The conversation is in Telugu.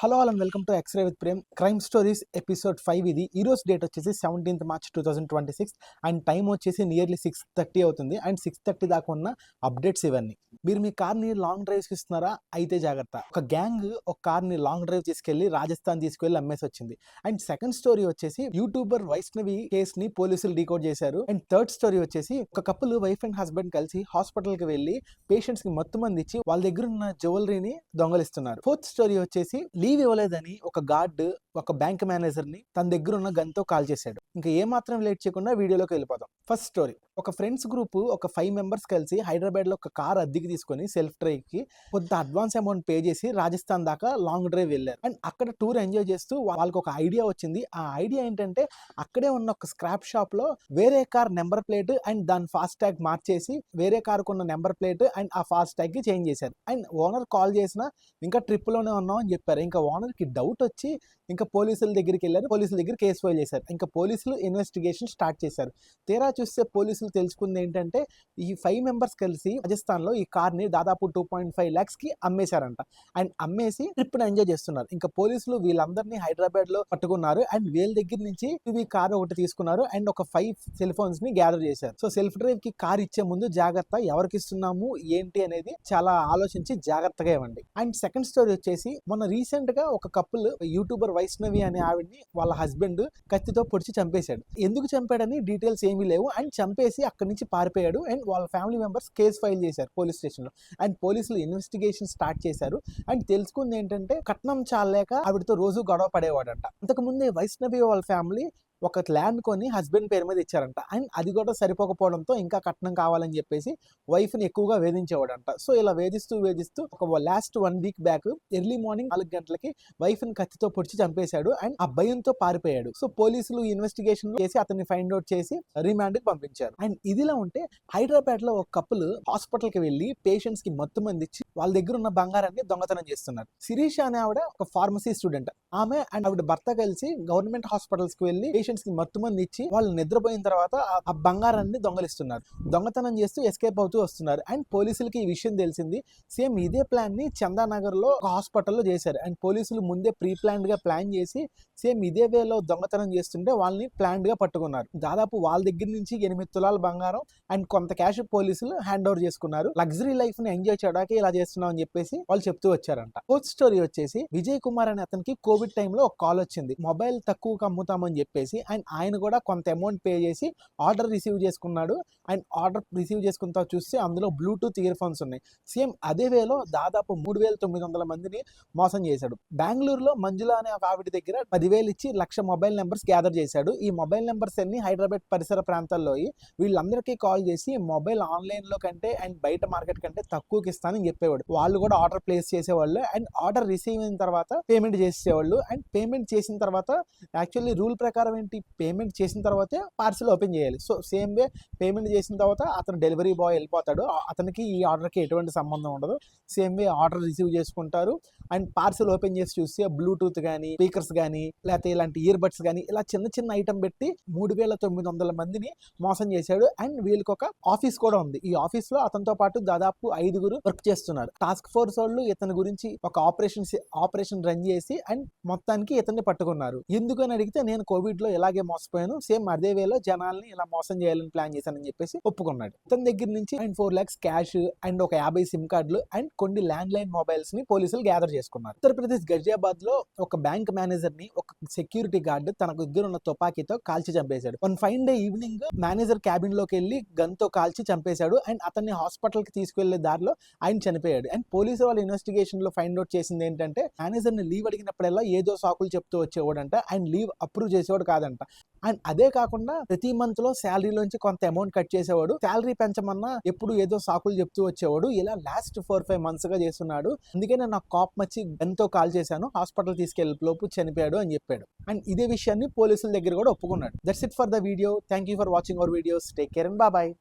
Hello and welcome to X-ray with Prem crime stories episode 5 ఇది. ఈ రోజు డేట్ వచ్చేసి 17th March 2026 అండ్ టైం వచ్చేసి నియర్లీ 6:30 అవుతుంది. అండ్ 6:30 దాకా ఉన్న అప్డేట్స్ ఇవన్నీ. మీరు మీ కార్ని లాంగ్ డ్రైవ్స్కి ఇస్తున్నారా? అయితే జాగ్రత్త. ఒక గ్యాంగ్ ఒక కార్ని లాంగ్ డ్రైవ్ తీసుకెళ్లి రాజస్థాన్ తీసుకెళ్లి అమ్మేసి వచ్చింది. అండ్ సెకండ్ స్టోరీ వచ్చేసి యూట్యూబర్ వైష్ణవి కేసుని పోలీసులు డీకోడ్ చేశారు. అండ్ థర్డ్ స్టోరీ వచ్చేసి ఒక కపుల్ వైఫ్ అండ్ హస్బెండ్ కలిసి హాస్పిటల్కి వెళ్ళి పేషెంట్స్ కి మొత్తం మంది ఇచ్చి వాళ్ళ దగ్గర ఉన్న జ్యువెలరీని దొంగలిస్తున్నారు. ఫోర్త్ స్టోరీ వచ్చేసి లీవ్ ఇవ్వలేదని ఒక గార్డ్ ఒక బ్యాంక్ మేనేజర్ ని తన దగ్గర ఉన్న గన్తో కాల్ చేశాడు. ఇంకా ఏ మాత్రం లేట్ చేయకుండా వీడియోలోకి వెళ్ళిపోదాం. ఫస్ట్ స్టోరీ, ఒక ఫ్రెండ్స్ గ్రూప్ ఒక 5 members కలిసి హైదరాబాద్ లో ఒక కార్ అద్దెకి తీసుకొని సెల్ఫ్ డ్రైవ్ కి కొంత అడ్వాన్స్ అమౌంట్ పే చేసి రాజస్థాన్ దాకా లాంగ్ డ్రైవ్ వెళ్ళారు. అండ్ అక్కడ టూర్ ఎంజాయ్ చేస్తూ వాళ్ళకి ఒక ఐడియా వచ్చింది. ఆ ఐడియా ఏంటంటే అక్కడే ఉన్న ఒక స్క్రాప్ షాప్ లో వేరే కార్ నెంబర్ ప్లేట్ అండ్ దాని ఫాస్ట్ ట్యాగ్ మార్చేసి వేరే కార్ కున్న నెంబర్ ప్లేట్ అండ్ ఆ ఫాస్ట్ ట్యాగ్ కి చేంజ్ చేశారు. అండ్ ఓనర్ కాల్ చేసినా ఇంకా ట్రిప్ లోనే ఉన్నాం అని చెప్పారు. ఇంకా ఓనర్ కి డౌట్ వచ్చి ఇంకా పోలీసుల దగ్గరికి వెళ్ళారు. పోలీసుల దగ్గర కేసు ఫైల్ చేశారు. ఇంకా పోలీసులు ఇన్వెస్టిగేషన్ స్టార్ట్ చేశారు. తీరా చూస్తే పోలీసులు తెలుసుకుంది ఏంటంటే ఈ 5 members కలిసి రాజస్థాన్ లో ఈ కార్ ని దాదాపు 2.5 lakhs కి అమ్మేశారంట. అండ్ అమ్మేసి ట్రిప్ ని ఎంజాయ్ చేస్తున్నారు. ఇంకా పోలీసులు వీళ్ళందరినీ హైదరాబాద్ లో పట్టుకున్నారు. అండ్ వీళ్ళ దగ్గర నుంచి ఈ కార్ ఒకటి తీసుకున్నారు. అండ్ ఒక 5 సెల్ ఫోన్స్ ని గ్యాదర్ చేశారు. సో సెల్ఫ్ డ్రైవ్ కి కార్ ఇచ్చే ముందు జాగ్రత్త, ఎవరికి ఇస్తున్నాము ఏంటి అనేది చాలా ఆలోచించి జాగ్రత్తగా ఇవ్వండి. అండ్ సెకండ్ స్టోరీ వచ్చేసి మొన్న రీసెంట్ గా ఒక కపుల్ యూట్యూబర్ వైష్ణవి అనే ఆవిడ్ని వాళ్ళ హస్బెండ్ కత్తితో పొడిచి చంపేశాడు. ఎందుకు చంపాడని డీటెయిల్స్ ఏమీ లేవు. అండ్ చంపేసి అక్కడి నుంచి పారిపోయాడు. అండ్ వాళ్ళ ఫ్యామిలీ మెంబర్స్ కేసు ఫైల్ చేశారు పోలీస్ స్టేషన్ లో. అండ్ పోలీసులు ఇన్వెస్టిగేషన్ స్టార్ట్ చేశారు. అండ్ తెలుసుకుంది ఏంటంటే కట్నం చాలేక ఆవిడతో రోజు గొడవ పడేవాడంట. అంతకుముందే వైష్ణవి వాళ్ళ ఫ్యామిలీ ఒక ల్యాండ్ కొని హస్బెండ్ పేరు మీద ఇచ్చారంట. అండ్ అది కూడా సరిపోకపోవడంతో ఇంకా కట్నం కావాలని చెప్పేసి వైఫ్ ని ఎక్కువగా వేధించేవాడంట. సో ఇలా వేధిస్తూ ఒక last 1 week back early morning 4 గంటలకి వైఫ్ ని కత్తితో పొడిచి చంపేశాడు. అండ్ ఆ భయంతో పారిపోయాడు. సో పోలీసులు ఇన్వెస్టిగేషన్ చేసి అతన్ని ఫైండ్ అవుట్ చేసి రిమాండ్ కి పంపించారు. అండ్ ఇదిలా ఉంటే హైదరాబాద్ లో ఒక కపుల్ హాస్పిటల్ కి వెళ్లి పేషెంట్స్ కి మొత్తం మంది ఇచ్చి వాళ్ళ దగ్గర ఉన్న బంగారాన్ని దొంగతనం చేస్తున్నారు. శిరీష అనే ఆవిడ ఒక ఫార్మసీ స్టూడెంట్. ఆమె అండ్ ఆవిడ భర్త కలిసి గవర్నమెంట్ హాస్పిటల్స్ కి వెళ్లి పేషెంట్స్ కి మొత్తం మంది ఇచ్చి వాళ్ళు నిద్రపోయిన తర్వాత ఆ బంగారాన్ని దొంగలిస్తున్నారు. దొంగతనం చేస్తూ ఎస్కేప్ అవుతూ వస్తున్నారు. అండ్ పోలీసులకి ఈ విషయం తెలిసింది. సేమ్ ఇదే ప్లాన్ ని చందానగర్ లో ఒక హాస్పిటల్లో చేశారు. అండ్ పోలీసులు ముందే ప్రీ ప్లాన్డ్ గా ప్లాన్ చేసి సేమ్ ఇదే వేలో దొంగతనం చేస్తుంటే వాళ్ళని ప్లాన్డ్ గా పట్టుకున్నారు. దాదాపు వాళ్ళ దగ్గర నుంచి 8 తులాల బంగారం అండ్ కొంత క్యాష్ పోలీసులు హ్యాండ్ ఓవర్ చేసుకున్నారు. లగ్జరీ లైఫ్ ని ఎంజాయ్ చేయడానికి ఇలా చేస్తున్నాం అని చెప్పేసి వాళ్ళు చెప్తూ వచ్చారంట. ఫోర్త్ స్టోరీ వచ్చేసి విజయ్ కుమార్ అనే అతనికి కోవిడ్ టైంలో ఒక కాల్ వచ్చింది. మొబైల్ తక్కువగా అమ్ముతామని చెప్పేసి. అండ్ ఆయన కూడా కొంత అమౌంట్ పే చేసి ఆర్డర్ రిసీవ్ చేసుకున్నాడు. అండ్ ఆర్డర్ రిసీవ్ చేసుకున్న తర్వాత చూస్తే అందులో బ్లూటూత్ ఇయర్ ఫోన్స్ ఉన్నాయి. సేమ్ అదే వేలో దాదాపు 3,900 మందిని మోసం చేశాడు. బెంగళూరులో మంజుల అనే ఒక ఆవిడ దగ్గర 10,000 ఇచ్చి 1,00,000 మొబైల్ నెంబర్స్ గ్యాదర్ చేశాడు. ఈ మొబైల్ నెంబర్స్ అన్ని హైదరాబాద్ పరిసర ప్రాంతాల్లో వీళ్ళందరికీ కాల్ చేసి మొబైల్ ఆన్లైన్ లో కంటే అండ్ బయట మార్కెట్ కంటే తక్కువకి ఇస్తానని చెప్పేవాడు. వాళ్ళు కూడా ఆర్డర్ ప్లేస్ చేసేవాళ్ళు. అండ్ ఆర్డర్ రిసీవ్ అయిన తర్వాత పేమెంట్ చేసేవాళ్ళు. అండ్ పేమెంట్ చేసిన తర్వాత యాక్చువల్లీ రూల్ ప్రకారం ఏంటి, పేమెంట్ చేసిన తర్వాతే పార్సిల్ ఓపెన్ చేయాలి. సో సేమ్ వే పేమెంట్ చేసిన తర్వాత అతను డెలివరీ బాయ్ వెళ్ళిపోతాడు. అతనికి ఈ ఆర్డర్కి ఎటువంటి సంబంధం ఉండదు. సేమ్ వే ఆర్డర్ రిసీవ్ చేసుకుంటారు. అండ్ పార్సిల్ ఓపెన్ చేసి చూస్తే బ్లూటూత్ కానీ స్పీకర్స్ కానీ లేకపోతే ఇలాంటి ఇయర్ బడ్స్ కానీ ఇలా చిన్న ఐటమ్ పెట్టి 3,900 మందిని మోసం చేశాడు. అండ్ వీళ్ళకి ఒక ఆఫీస్ కూడా ఉంది. ఈ ఆఫీస్ లో అతనితో పాటు దాదాపు 5 వర్క్ చేస్తున్నారు. టాస్క్ ఫోర్స్ వాళ్ళు ఇతని గురించి ఒక ఆపరేషన్ రన్ చేసి అండ్ మొత్తానికి ఇతన్ని పట్టుకున్నారు. ఎందుకని అడిగితే నేను కోవిడ్ లో ఇలాగే మోసపోయాను, సేమ్ అదే వేలో జనాల్ని ఇలా మోసం చేయాలని ప్లాన్ చేశానని చెప్పేసి ఒప్పుకున్నాడు. ఇతని దగ్గర నుంచి 4 lakhs క్యాష్ అండ్ ఒక 50 సిమ్ కార్డులు అండ్ కొన్ని ల్యాండ్ లైన్ మొబైల్స్ ని పోలీసులు గ్యాదర్ చేసుకున్నారు. ఉత్తరప్రదేశ్ గజియాబాద్ లో ఒక బ్యాంక్ మేనేజర్ ని ఒక సెక్యూరిటీ గార్డ్ తన దగ్గర ఉన్న తుపాకీతో కాల్చి చంపేశాడు. One fine day evening manager cabin లోకి వెళ్లి గన్ తో కాల్చి చంపేశాడు. అండ్ అతన్ని హాస్పిటల్ కి తీసుకెళ్లే దారిలో ఆయన చనిపోయాడు. అండ్ పోలీసు వాళ్ళ ఇన్వెస్టిగేషన్ లో ఫైండ్ అవుట్ చేసింది ఏంటంటే మేనేజర్ ని లీవ్ అడిగినప్పుడల్లా ఏదో సాకులు చెప్తూ వచ్చేవాడంట. అండ్ లీవ్ అప్రూవ్ చేసేవాడు కాదంట. అండ్ అదే కాకుండా ప్రతి మంత్ లో శాలరీలోంచి కొంత అమౌంట్ కట్ చేసేవాడు. శాలరీ పెంచమన్నా ఎప్పుడు ఏదో సాకులు చెప్తూ వచ్చేవాడు. ఇలా లాస్ట్ 4-5 months గా చేస్తున్నాడు. అందుకే నేను నాకు కోపం వచ్చి గన్తో కాల్ చేశాను, హాస్పిటల్ తీసుకెళ్లే లోపు చనిపోయాడు అని చెప్పాడు. అండ్ ఇదే విషయాన్ని పోలీసుల దగ్గర కూడా ఒప్పుకున్నాడు. That's it for the video. Thank you for watching our videos. Take care and bye.